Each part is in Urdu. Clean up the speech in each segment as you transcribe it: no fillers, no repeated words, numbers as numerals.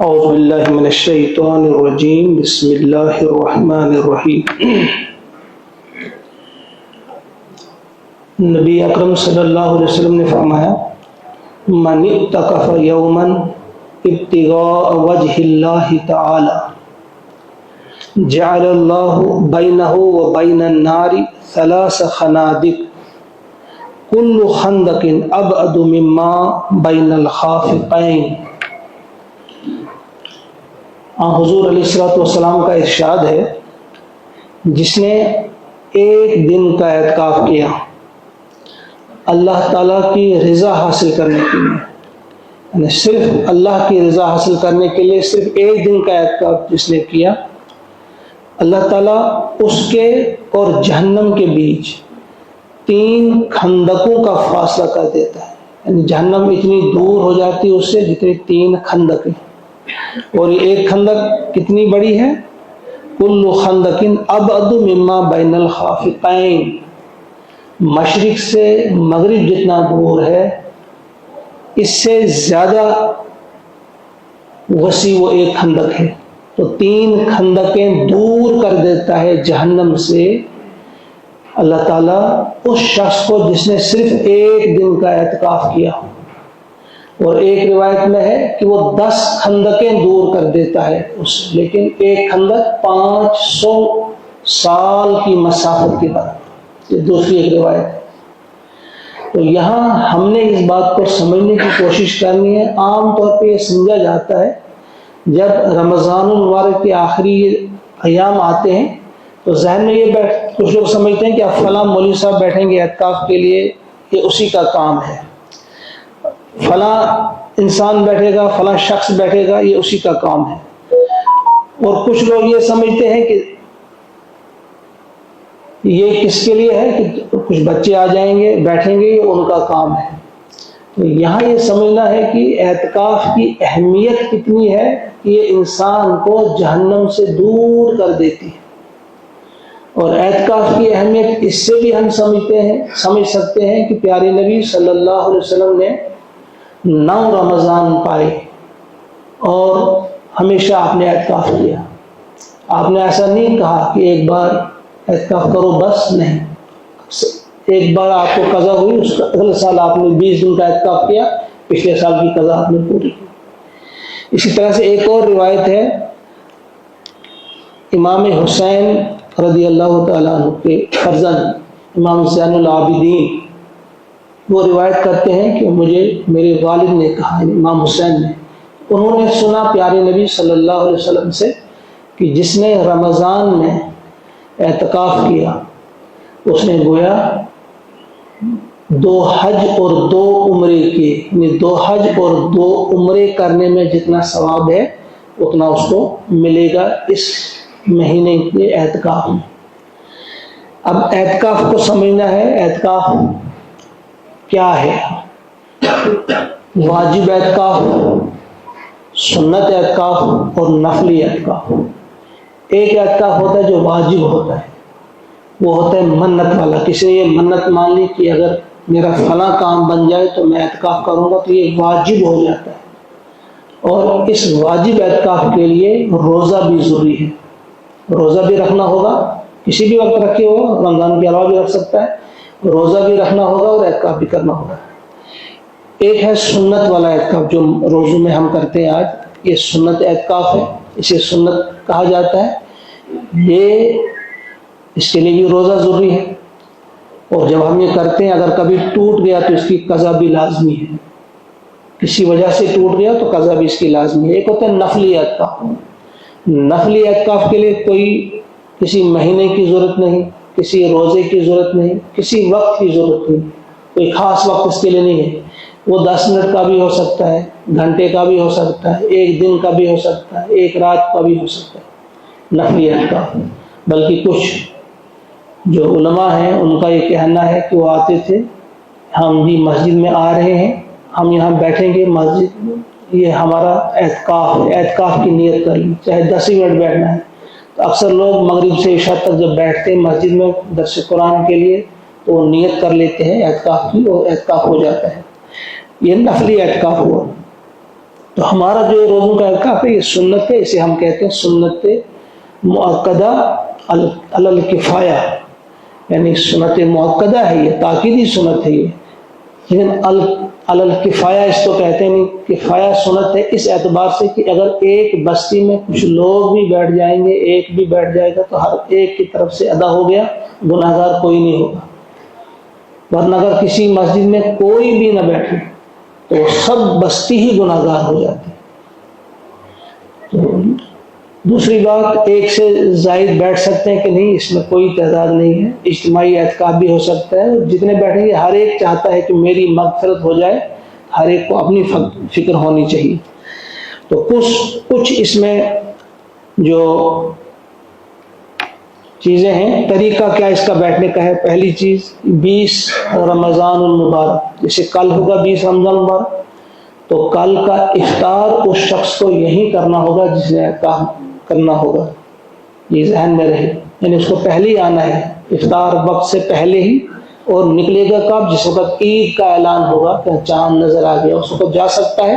اعوذ باللہ من الشیطان الرجیم بسم اللہ الرحمن الرحیم۔ نبی اکرم صلی اللہ علیہ وسلم نے فرمایا من اعتکف یوما ابتغاء وجہ اللہ تعالی جعل اللہ بینہ وبین النار ثلاث خنادق کل خندق ابعد مما بین الخافقین۔ حضور علیہ الصلوۃ والسلام کا ارشاد ہے، جس نے ایک دن کا اعتکاف کیا اللہ تعالیٰ کی رضا حاصل کرنے کے لیے، یعنی صرف اللہ کی رضا حاصل کرنے کے لیے صرف ایک دن کا اعتکاف جس نے کیا، اللہ تعالیٰ اس کے اور جہنم کے بیچ 3 خندقوں کا فاصلہ کر دیتا ہے، یعنی جہنم اتنی دور ہو جاتی ہے اس سے جتنی 3 خندقیں، اور یہ ایک خندق کتنی بڑی ہے؟ کل خندق ابعد مما بین الخافقین، مشرق سے مغرب جتنا دور ہے اس سے زیادہ وسیع وہ ایک خندق ہے۔ تو 3 خندقیں دور کر دیتا ہے جہنم سے اللہ تعالیٰ اس شخص کو جس نے صرف ایک دن کا اعتکاف کیا، اور ایک روایت میں ہے کہ وہ 10 خندقیں دور کر دیتا ہے اس، لیکن ایک خندق 500 سال کی مسافت کے بعد، یہ دوسری ایک روایت ہے۔ تو یہاں ہم نے اس بات کو سمجھنے کی کوشش کرنی ہے۔ عام طور پہ یہ سمجھا جاتا ہے جب رمضان المبارک کے آخری ایام آتے ہیں تو ذہن میں یہ کچھ لوگ سمجھتے ہیں کہ اب فلاں مولوی صاحب بیٹھیں گے اعتکاف کے لیے، یہ اسی کا کام ہے، فلاں انسان بیٹھے گا، فلاں شخص بیٹھے گا، یہ اسی کا کام ہے۔ اور کچھ لوگ یہ سمجھتے ہیں کہ یہ کس کے لیے ہے کہ کچھ بچے آ جائیں گے بیٹھیں گے، یہ ان کا کام ہے۔ تو یہاں یہ سمجھنا ہے کہ اعتکاف کی اہمیت کتنی ہے کہ یہ انسان کو جہنم سے دور کر دیتی ہے، اور اعتکاف کی اہمیت اس سے بھی ہم سمجھ سکتے ہیں کہ پیارے نبی صلی اللہ علیہ وسلم نے 9 رمضان پائے اور ہمیشہ آپ نے اعتکاف کیا۔ آپ نے ایسا نہیں کہا کہ ایک بار اعتکاف کرو بس، نہیں، ایک بار آپ کو قضا ہوئی، اس کا اگلے سال آپ نے 20 دن کا اعتکاف کیا، پچھلے سال کی قضا آپ نے پوری کی۔ اسی طرح سے ایک اور روایت ہے، امام حسین رضی اللہ تعالیٰ عنہ کے فرزند امام زین العابدین، وہ روایت کرتے ہیں کہ مجھے میرے والد نے کہا، امام حسین نے، انہوں نے سنا پیارے نبی صلی اللہ علیہ وسلم سے کہ جس نے رمضان میں اعتکاف کیا اس نے گویا 2 حج اور 2 عمرے کیے، یعنی 2 حج اور 2 عمرے کرنے میں جتنا ثواب ہے اتنا اس کو ملے گا اس مہینے کے اعتکاف میں۔ اب اعتکاف کو سمجھنا ہے، اعتکاف کیا ہے؟ واجب اعتکاف، سنت اعتکاف اور نفلی اعتکاف۔ ایک اعتکاف ہوتا ہے جو واجب ہوتا ہے، وہ ہوتا ہے منت والا، کسی نے یہ منت مان لی کہ اگر میرا فلاں کام بن جائے تو میں اعتکاف کروں گا، تو یہ واجب ہو جاتا ہے۔ اور اس واجب اعتکاف کے لیے روزہ بھی ضروری ہے، روزہ بھی رکھنا ہوگا، کسی بھی وقت رکھے ہو، رمضان کے علاوہ بھی رکھ سکتا ہے، روزہ بھی رکھنا ہوگا اور اعتکاف بھی کرنا ہوگا۔ ایک ہے سنت والا اعتکاف جو روزوں میں ہم کرتے ہیں، آج یہ سنت اعتکاف ہے، اسے سنت کہا جاتا ہے۔ اس کے لیے بھی روزہ ضروری ہے، اور جب ہم یہ کرتے ہیں اگر کبھی ٹوٹ گیا تو اس کی قضا بھی لازمی ہے، کسی وجہ سے ٹوٹ گیا تو قضا بھی اس کی لازمی ہے۔ ایک ہوتا ہے نفلی اعتکاف، نفلی اعتکاف کے لیے کوئی کسی مہینے کی ضرورت نہیں، کسی روزے کی ضرورت نہیں، کسی وقت کی ضرورت نہیں، کوئی خاص وقت اس کے لیے نہیں ہے، وہ 10 منٹ کا بھی ہو سکتا ہے، گھنٹے کا بھی ہو سکتا ہے، 1 دن کا بھی ہو سکتا ہے، 1 رات کا بھی ہو سکتا ہے نفلی اعتکاف۔ بلکہ کچھ جو علماء ہیں ان کا یہ کہنا ہے کہ وہ آتے تھے، ہم بھی مسجد میں آ رہے ہیں، ہم یہاں بیٹھیں گے مسجد میں، یہ ہمارا اعتکاف ہے، اعتکاف کی نیت کر لیں، چاہے 10 ہی منٹ بیٹھنا ہے۔ تو اکثر لوگ مغرب سے عشاء تک جب بیٹھتے ہیں مسجد میں درس قرآن کے لیے تو وہ نیت کر لیتے ہیں اعتکاف کی، اور اعتکاف ہو جاتا ہے۔ یہ نفلی اعتکاف ہوا۔ تو ہمارا جو روزوں کا اعتکاف ہے یہ سنت ہے، اسے ہم کہتے ہیں سنت مؤکدہ علی الکفایہ، یعنی سنت مؤکدہ ہے، یہ تاکیدی سنت ہے یہ، لیکن علی الکفایہ اس کو کہتے ہیں، نہیں کفایہ سنت ہے اس اعتبار سے کہ اگر ایک بستی میں کچھ لوگ بھی بیٹھ جائیں گے، ایک بھی بیٹھ جائے گا تو ہر ایک کی طرف سے ادا ہو گیا، گناہ گار کوئی نہیں ہوگا۔ ورنہ اگر کسی مسجد میں کوئی بھی نہ بیٹھے تو سب بستی ہی گناہ گار ہو جاتی۔ تو دوسری بات، ایک سے زائد بیٹھ سکتے ہیں کہ نہیں، اس میں کوئی تعداد نہیں ہے، اجتماعی اعتکاف بھی ہو سکتا ہے، جتنے بیٹھیں گے ہر ایک چاہتا ہے کہ میری مغفرت ہو جائے، ہر ایک کو اپنی فکر ہونی چاہیے۔ تو کچھ اس میں جو چیزیں ہیں، طریقہ کیا اس کا بیٹھنے کا ہے۔ پہلی چیز 20 رمضان المبارک، جیسے کل ہوگا 20 رمضان المبارک، تو کل کا افطار اس شخص کو یہی کرنا ہوگا جس نے اعتکاف کرنا ہوگا، یہ ذہن میں رہے، یعنی اس کو پہلے ہی آنا ہے، افطار وقت سے پہلے ہی، اور نکلے گا کب؟ جس وقت عید کا اعلان ہوگا کہ چاند نظر آ گیا، اس وقت جا سکتا ہے۔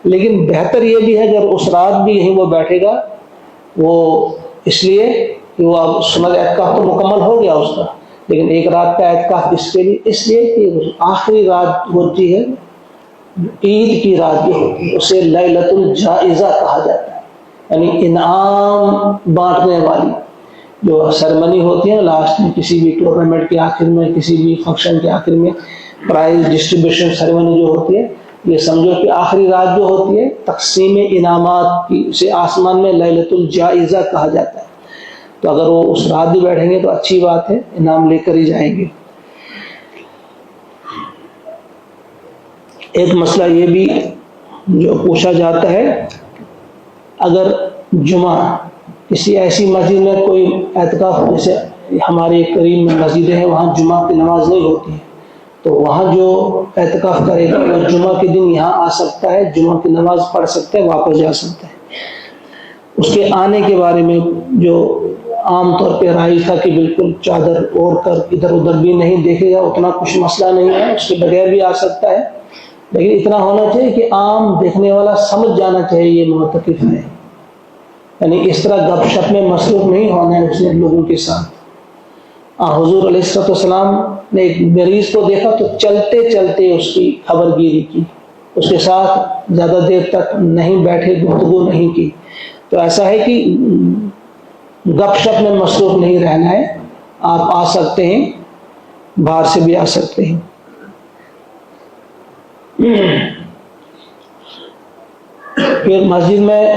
لیکن بہتر یہ بھی ہے اگر اس رات بھی یہیں وہ بیٹھے گا، وہ اس لیے کہ وہ اب سنت اعتکاف تو مکمل ہو گیا اس کا، لیکن ایک رات کا اعتکاف اس لیے کہ آخری رات ہوتی ہے، عید کی رات جو ہوتی ہے اسے لیلۃ الجائزہ کہا جاتا ہے، یعنی انعام بانٹنے والی جو سرمنی ہوتی ہے لاسٹ میں، کسی بھی ٹورنامنٹ کے آخر میں، کسی بھی فنکشن کے آخر میں پرائز ڈسٹریبیوشن سرمنی جو ہوتی ہے، یہ سمجھو کہ آخری رات جو ہوتی ہے تقسیم انعامات کی، اسے آسمان میں لیلۃ الجائزہ کہا جاتا ہے۔ تو اگر وہ اس رات بھی بیٹھیں گے تو اچھی بات ہے، انعام لے کر ہی جائیں گے۔ ایک مسئلہ یہ بھی جو پوچھا جاتا ہے، اگر جمعہ کسی ایسی مسجد میں کوئی اعتکاف، جیسے ہمارے قریب میں مسجدیں ہیں وہاں جمعہ کی نماز نہیں ہوتی ہے، تو وہاں جو اعتکاف کرے گا وہ جمعہ کے دن یہاں آ سکتا ہے، جمعہ کی نماز پڑھ سکتا ہے، واپس جا سکتا ہے۔ اس کے آنے کے بارے میں جو عام طور پہ رائج تھا کہ بالکل چادر اوڑھ کر ادھر ادھر بھی نہیں دیکھے گا، اتنا کچھ مسئلہ نہیں ہے، اس کے بغیر بھی آ سکتا ہے، لیکن اتنا ہونا چاہیے کہ عام دیکھنے والا سمجھ جانا چاہیے یہ معتکف ہے، یعنی اس طرح گپ شپ میں مصروف نہیں ہونا ہے اس نے لوگوں کے ساتھ۔ حضور علیہ السلام نے ایک مریض کو دیکھا تو چلتے چلتے اس کی خبر گیری کی، اس کے ساتھ زیادہ دیر تک نہیں بیٹھے، گفتگو نہیں کی۔ تو ایسا ہے کہ گپ شپ میں مصروف نہیں رہنا ہے، آپ آ سکتے ہیں، باہر سے بھی آ سکتے ہیں۔ پھر مسجد میں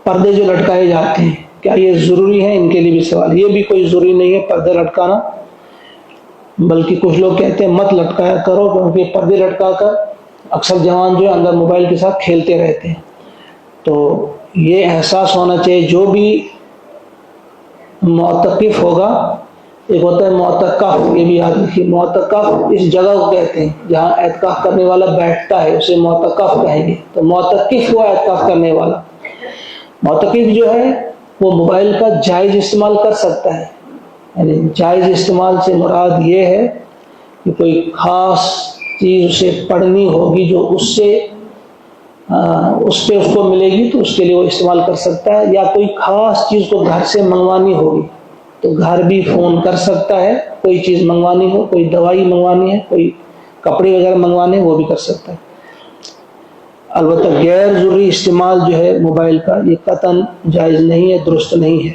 پردے جو لٹکائے جاتے ہیں، کیا یہ ضروری ہے؟ ان کے لیے بھی سوال۔ یہ بھی کوئی ضروری نہیں ہے پردے لٹکانا، بلکہ کچھ لوگ کہتے ہیں مت لٹکایا کرو، کیونکہ پردے لٹکا کر اکثر جوان جو اندر موبائل کے ساتھ کھیلتے رہتے ہیں۔ تو یہ احساس ہونا چاہیے جو بھی معتکف ہوگا، ایک ہوتا ہے معتکف، یہ بھی یاد رکھیے، معتکف اس جگہ کو کہتے ہیں جہاں اعتکاف کرنے والا بیٹھتا ہے، اسے معتکف کہیں گے۔ تو معتکف ہوا اعتکاف کرنے والا۔ معتکف جو ہے وہ موبائل کا جائز استعمال کر سکتا ہے، یعنی جائز استعمال سے مراد یہ ہے کہ کوئی خاص چیز اسے پڑھنی ہوگی جو اس پہ اس کو ملے گی تو اس کے لیے وہ استعمال کر سکتا ہے، یا کوئی خاص چیز کو گھر سے منگوانی ہوگی تو گھر بھی فون کر سکتا ہے، کوئی چیز منگوانی ہو، کوئی دوائی منگوانی ہے، کوئی کپڑے وغیرہ منگوانے، وہ بھی کر سکتا ہے۔ البتہ غیر ضروری استعمال جو ہے موبائل کا، یہ قطعاً جائز نہیں ہے، درست نہیں ہے۔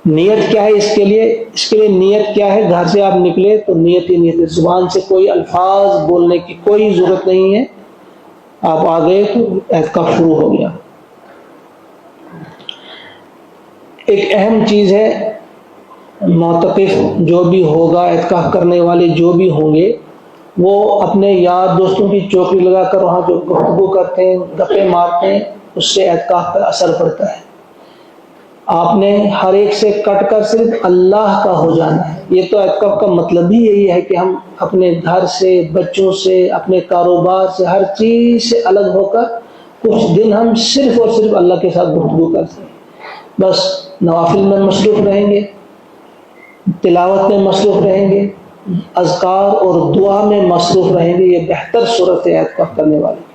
نیت کیا ہے اس کے لیے نیت کیا ہے؟ گھر سے آپ نکلے تو نیت ہی نیت ہے، زبان سے کوئی الفاظ بولنے کی کوئی ضرورت نہیں ہے، آپ آ گئے تو اعتکاف شروع ہو گیا۔ ایک اہم چیز ہے، معتکف جو بھی ہوگا، اعتکاف کرنے والے جو بھی ہوں گے، وہ اپنے یار دوستوں کی چوکری لگا کر وہاں جو گفتگو کرتے ہیں، گپے مارتے ہیں، اس سے اعتکاف پر اثر پڑتا ہے۔ آپ نے ہر ایک سے کٹ کر صرف اللہ کا ہو جانا ہے۔ یہ تو اعتکاف کا مطلب ہی یہی ہے کہ ہم اپنے گھر سے، بچوں سے، اپنے کاروبار سے، ہر چیز سے الگ ہو کر کچھ دن ہم صرف اور صرف اللہ کے ساتھ گفتگو کرتے ہیں۔ بس نوافل میں مصروف رہیں گے، تلاوت میں مصروف رہیں گے، اذکار اور دعا میں مصروف رہیں گے، یہ بہتر صورت ہے اعتکاف کرنے والے کی۔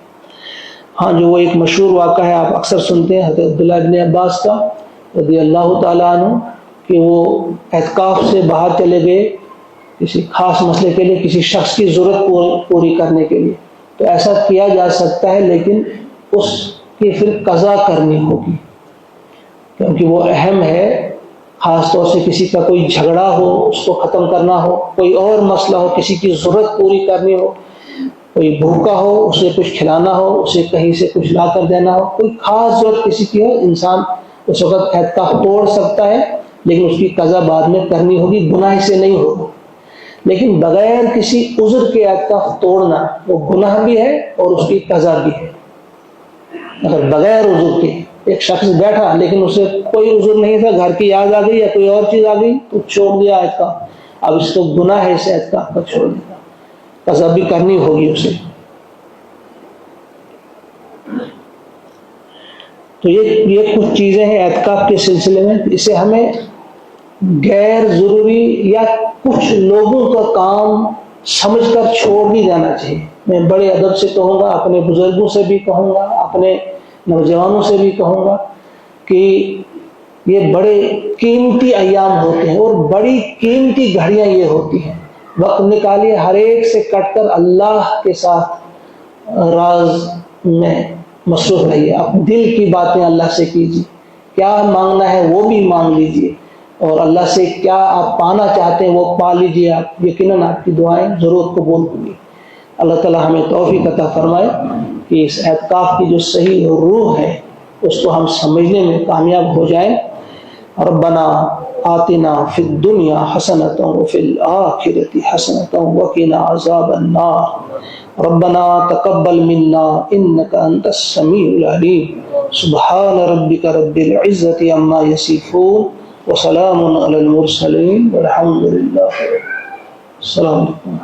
ہاں جو وہ ایک مشہور واقعہ ہے، آپ اکثر سنتے ہیں حضرت عبداللہ ابن عباس کا رضی اللہ تعالیٰ عنہ، کہ وہ اعتکاف سے باہر چلے گئے کسی خاص مسئلے کے لیے، کسی شخص کی ضرورت پوری کرنے کے لیے، تو ایسا کیا جا سکتا ہے، لیکن اس کی پھر قضا کرنی ہوگی، کیونکہ وہ اہم ہے۔ خاص طور سے کسی کا کوئی جھگڑا ہو، اس کو ختم کرنا ہو، کوئی اور مسئلہ ہو، کسی کی ضرورت پوری کرنی ہو، کوئی بھوکا ہو اسے کچھ کھلانا ہو، اسے کہیں سے کچھ لا کر دینا ہو، کوئی خاص ضرورت کسی کی ہو، انسان اس وقت اعتکاف توڑ سکتا ہے، لیکن اس کی قضا بعد میں کرنی ہوگی، گناہ سے نہیں ہوگا۔ لیکن بغیر کسی عذر کے اعتکاف توڑنا وہ گناہ بھی ہے اور اس کی قضا بھی ہے۔ اگر بغیر عذر کے ایک شخص بیٹھا لیکن اسے کوئی عذر نہیں تھا، گھر کی یاد آ گئی یا کوئی اور چیز آ گئی تو چھوڑ دیا اعتکاف، اب اس کو گناہ ہے اس اعتکاف کا چھوڑ دینا، قضا بھی کرنی ہوگی اسے۔ تو یہ کچھ چیزیں ہیں اعتکاف کے سلسلے میں، اسے ہمیں غیر ضروری یا کچھ لوگوں کا کام سمجھ کر چھوڑ نہیں جانا چاہیے۔ میں بڑے ادب سے کہوں گا، اپنے بزرگوں سے بھی کہوں گا، اپنے نوجوانوں سے بھی کہوں گا کہ یہ بڑے قیمتی ایام ہوتے ہیں اور بڑی قیمتی گھڑیاں یہ ہوتی ہیں۔ وقت نکالیے، ہر ایک سے کٹ کر اللہ کے ساتھ راز میں مصروف رہیے، اپنے دل کی باتیں اللہ سے کیجیے، کیا مانگنا ہے وہ بھی مانگ لیجیے، اور اللہ سے کیا آپ پانا چاہتے ہیں وہ پا لیجیے، آپ یقیناً آپ کی دعائیں ضرور قبول ہوں گی۔ اللہ تعالی ہمیں توفیق عطا فرمائے کہ اس اعتکاف کی جو صحیح روح ہے اس کو ہم سمجھنے میں کامیاب ہو جائیں۔ ربنا آتنا فی الدنیا حسنۃ وفی الآخرۃ حسنۃ وقنا عذاب النار۔ ربنا تقبل منا انک انت السمیع العلیم۔ سبحان ربک رب العزۃ عما یصفون وسلام علی المرسلین والحمد للہ۔ السلام علیکم۔